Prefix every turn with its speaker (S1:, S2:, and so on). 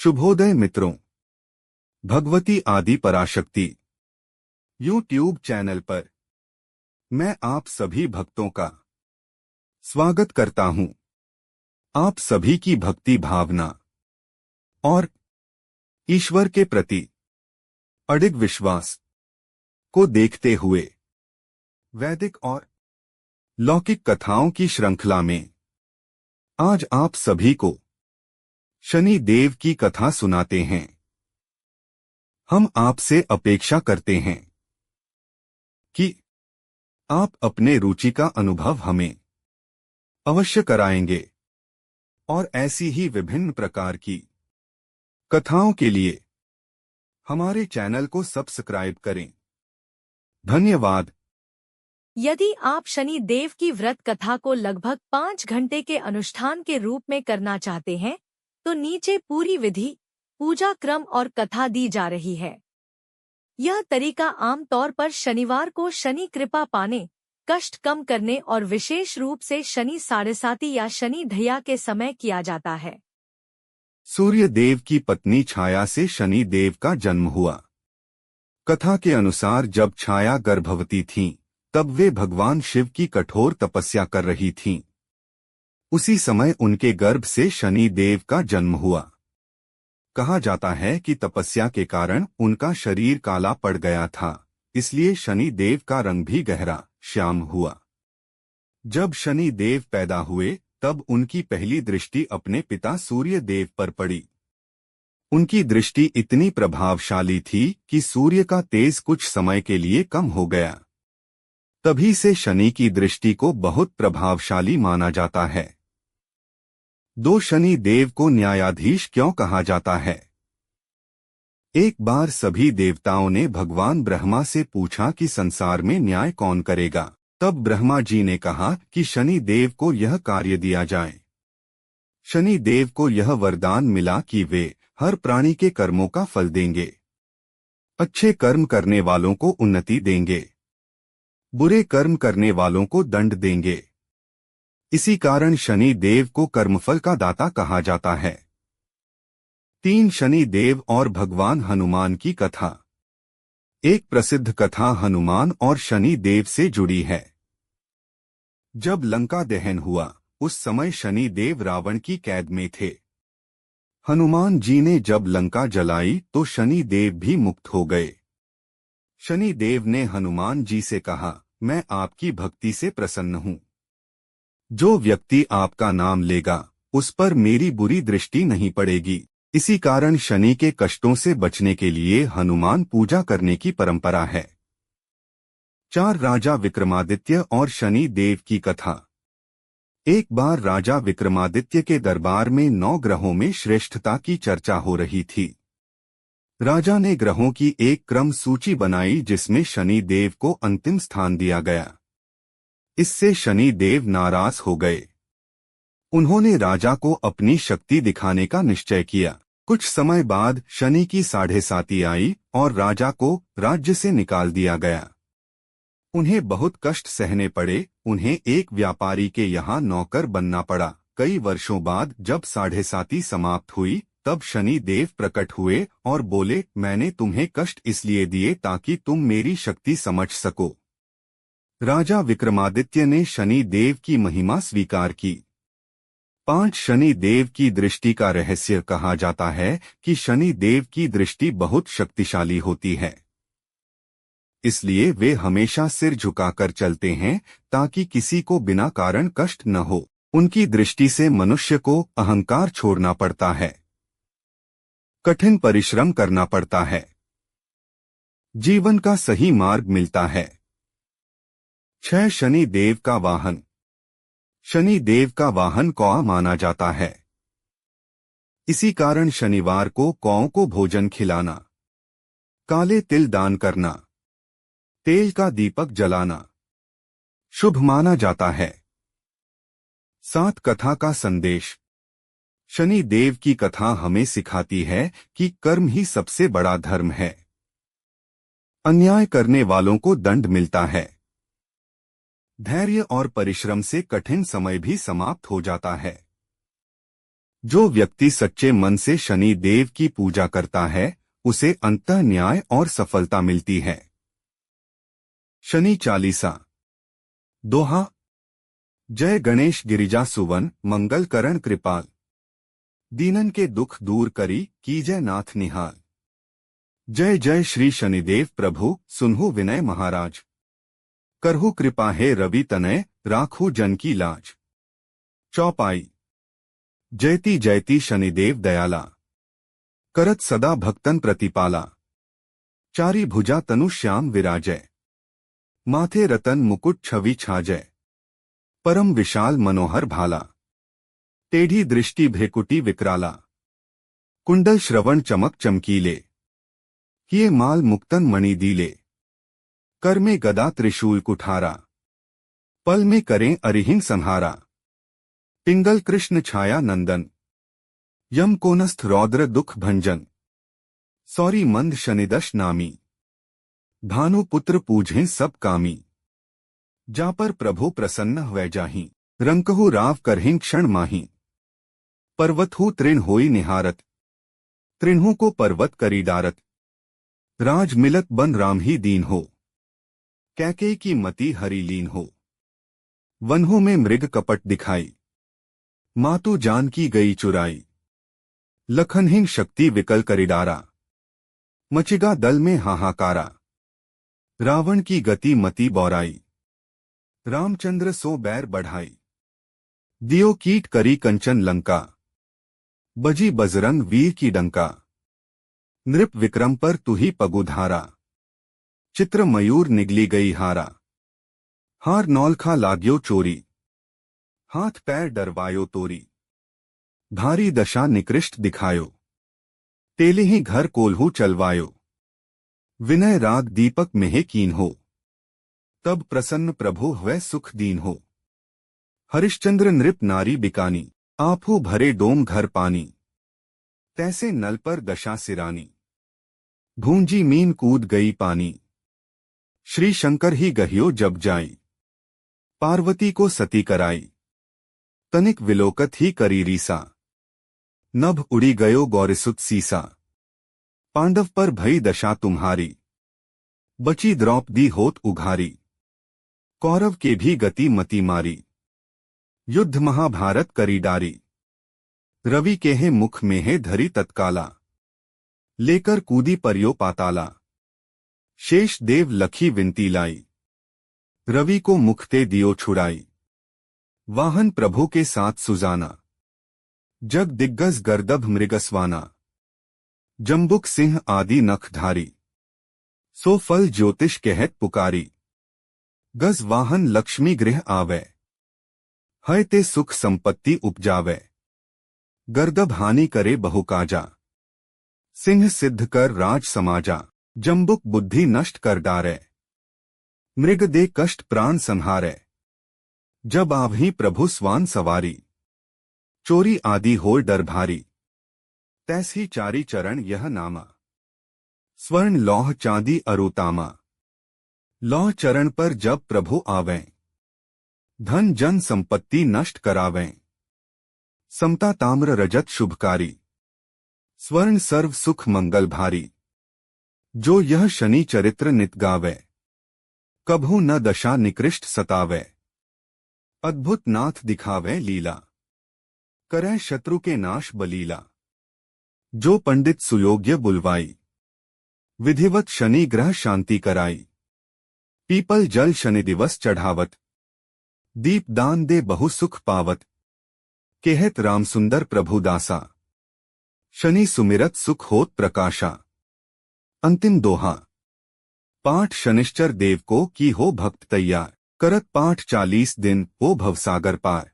S1: शुभोदय मित्रों, भगवती आदि पराशक्ति YouTube channel पर मैं आप सभी भक्तों का स्वागत करता हूं। आप सभी की भक्ति भावना और ईश्वर के प्रति अडिग विश्वास को देखते हुए वैदिक और लौकिक कथाओं की श्रृंखला में आज आप सभी को शनि देव की कथा सुनाते हैं। हम आपसे अपेक्षा करते हैं कि आप अपने रुचि का अनुभव हमें अवश्य कराएंगे और ऐसी ही विभिन्न प्रकार की कथाओं के लिए हमारे चैनल को सब्सक्राइब करें। धन्यवाद।
S2: यदि आप शनि देव की व्रत कथा को लगभग 5 घंटे के अनुष्ठान के रूप में करना चाहते हैं तो नीचे पूरी विधि, पूजा क्रम और कथा दी जा रही है। यह तरीका आमतौर पर शनिवार को शनि कृपा पाने, कष्ट कम करने और विशेष रूप से शनि साढ़ेसाती या शनि ढैया के समय किया जाता है।
S1: सूर्य देव की पत्नी छाया से शनि देव का जन्म हुआ। कथा के अनुसार जब छाया गर्भवती थीं, तब वे भगवान शिव की कठोर तपस्या कर रही थीं। उसी समय उनके गर्भ से शनि देव का जन्म हुआ। कहा जाता है कि तपस्या के कारण उनका शरीर काला पड़ गया था, इसलिए शनि देव का रंग भी गहरा श्याम हुआ। जब शनि देव पैदा हुए तब उनकी पहली दृष्टि अपने पिता सूर्य देव पर पड़ी। उनकी दृष्टि इतनी प्रभावशाली थी कि सूर्य का तेज कुछ समय के लिए कम हो गया। तभी से शनि की दृष्टि को बहुत प्रभावशाली माना जाता है। दो शनि देव को न्यायाधीश क्यों कहा जाता है? एक बार सभी देवताओं ने भगवान ब्रह्मा से पूछा कि संसार में न्याय कौन करेगा। तब ब्रह्मा जी ने कहा कि शनि देव को यह कार्य दिया जाए। शनि देव को यह वरदान मिला कि वे हर प्राणी के कर्मों का फल देंगे। अच्छे कर्म करने वालों को उन्नति देंगे, बुरे कर्म करने वालों को दंड देंगे। इसी कारण शनि देव को कर्मफल का दाता कहा जाता है। 3 शनि देव और भगवान हनुमान की कथा। एक प्रसिद्ध कथा हनुमान और शनि देव से जुड़ी है। जब लंका दहन हुआ, उस समय शनि देव रावण की कैद में थे। हनुमान जी ने जब लंका जलाई तो शनि देव भी मुक्त हो गए। शनि देव ने हनुमान जी से कहा, मैं आपकी भक्ति से प्रसन्न हूँ। जो व्यक्ति आपका नाम लेगा उस पर मेरी बुरी दृष्टि नहीं पड़ेगी। इसी कारण शनि के कष्टों से बचने के लिए हनुमान पूजा करने की परंपरा है। 4 राजा विक्रमादित्य और शनि देव की कथा। एक बार राजा विक्रमादित्य के दरबार में 9 ग्रहों में श्रेष्ठता की चर्चा हो रही थी। राजा ने ग्रहों की एक क्रम सूची बनाई जिसमें शनि देव को अंतिम स्थान दिया गया। इससे शनि देव नाराज हो गए। उन्होंने राजा को अपनी शक्ति दिखाने का निश्चय किया। कुछ समय बाद शनि की साढ़ेसाती आई और राजा को राज्य से निकाल दिया गया। उन्हें बहुत कष्ट सहने पड़े। उन्हें एक व्यापारी के यहाँ नौकर बनना पड़ा। कई वर्षों बाद जब साढ़ेसाती समाप्त हुई तब शनि देव प्रकट हुए और बोले, मैंने तुम्हें कष्ट इसलिए दिए ताकि तुम मेरी शक्ति समझ सको। राजा विक्रमादित्य ने शनि देव की महिमा स्वीकार की। 5 शनि देव की दृष्टि का रहस्य कहा जाता है कि शनि देव की दृष्टि बहुत शक्तिशाली होती है। इसलिए वे हमेशा सिर झुकाकर चलते हैं ताकि किसी को बिना कारण कष्ट न हो। उनकी दृष्टि से मनुष्य को अहंकार छोड़ना पड़ता है, कठिन परिश्रम करना पड़ता है, जीवन का सही मार्ग मिलता है। 6 शनि देव का वाहन। शनि देव का वाहन कौआ माना जाता है। इसी कारण शनिवार को कौओं को भोजन खिलाना, काले तिल दान करना, तेल का दीपक जलाना शुभ माना जाता है। 7 कथा का संदेश। शनि देव की कथा हमें सिखाती है कि कर्म ही सबसे बड़ा धर्म है। अन्याय करने वालों को दंड मिलता है। धैर्य और परिश्रम से कठिन समय भी समाप्त हो जाता है। जो व्यक्ति सच्चे मन से शनि देव की पूजा करता है उसे अंतः न्याय और सफलता मिलती है। शनि चालीसा। दोहा। जय गणेश गिरिजा सुवन मंगल करण कृपाल, दीनन के दुख दूर करी कीजय नाथ निहाल। जय जय श्री शनिदेव प्रभु सुनहु विनय महाराज, करहु कृपा है रवि तनय राखू जन की लाज। चौपाई। जयति जयति शनिदेव दयाला, करत सदा भक्तन प्रतिपाला। चारी भुजा तनु श्याम विराजय, माथे रतन मुकुट छवि छाजय। परम विशाल मनोहर भाला, टेढ़ी दृष्टि भ्रेकुटी विकराला। कुंडल श्रवण चमक चमकीले, किए माल मुक्तन मणि दीले। कर में गदा त्रिशूल कुठारा, पल में करें अरिहिं संहारा। पिंगल कृष्ण छाया नंदन, यम कोनस्थ रौद्र दुख भंजन। सौरी मंद शनिदश नामी, भानु पुत्र पूजें सब कामी। जा पर प्रभु प्रसन्न हुए जाहि, रंकहु राव करहिं क्षण माही। पर्वत हु तृण होई निहारत, तृणहु को पर्वत करी डारत। राज मिलत बन राम ही दीन हो, कैकेयी की मति हरि लीन हो। वनों में मृग कपट दिखाई, मातु जानकी गई चुराई। लखनहिं शक्ति विकल करी डारा, मचिगा दल में हाहाकारा। रावण की गति मति बौराई, रामचंद्र सो बैर बढ़ाई। दियो कीट करी कंचन लंका, बजी बजरंग वीर की डंका। नृप विक्रम पर तुही पगुधारा, चित्र मयूर निगली गई हारा। हार नौलखा लाग्यो चोरी, हाथ पैर डरवायो तोरी। भारी दशा निकृष्ट दिखायो, तेले ही घर कोल्हू चलवायो। विनय राग दीपक मेहे कीन हो, तब प्रसन्न प्रभु हुए सुख दीन हो। हरिश्चंद्र नृप नारी बिकानी, आपू भरे डोम घर पानी। तैसे नल पर दशा सिरानी, भूंजी मीन कूद गई पानी। श्री शंकर ही गहियो जब जाई, पार्वती को सती कराई। तनिक विलोकत ही करी रीसा, नभ उड़ी गयो गौरिसुत सीसा। पांडव पर भई दशा तुम्हारी, बची द्रौपदी होत उघारी। कौरव के भी गति मति मारी, युद्ध महाभारत करी डारी। रवि के है मुख में है धरी तत्काला, लेकर कूदी परियो पाताला। शेष देव लखी विनती लाई, रवि को मुखते दियो छुड़ाई। वाहन प्रभु के साथ सुजाना, जग दिग्गज गर्दभ मृगस्वाना। जम्बुक सिंह आदि नखधारी, सो फल ज्योतिष कहत पुकारी। गज वाहन लक्ष्मी गृह आवे, है ते सुख संपत्ति उपजावे। गर्दभ हानि करे बहु काजा, सिंह सिद्ध कर राज समाजा। जम्बुक बुद्धि नष्ट कर डारे, मृग दे कष्ट प्राण संहारे। जब आवही प्रभु स्वान सवारी, चोरी आदि हो डर भारी। तैसी चारी चरण यह नामा, स्वर्ण लौह चांदी अरुतामा। लौह चरण पर जब प्रभु आवें, धन जन संपत्ति नष्ट करावें। समता ताम्र रजत शुभकारी, स्वर्ण सर्व सुख मंगल भारी। जो यह शनि चरित्र नित गावे, कभू न दशा निकृष्ट सतावे। अद्भुत नाथ दिखावे लीला, करे शत्रु के नाश बलीला। जो पंडित सुयोग्य बुलवाई, विधिवत शनि ग्रह शांति कराई। पीपल जल शनि दिवस चढ़ावत, दीप दान दे बहु सुख पावत। कहत राम सुंदर प्रभु दासा, शनि सुमिरत सुख होत प्रकाशा। अंतिम दोहा। पाठ शनिश्चर देव को की हो भक्त तैयार, करत पाठ 40 दिन हो भवसागर पार।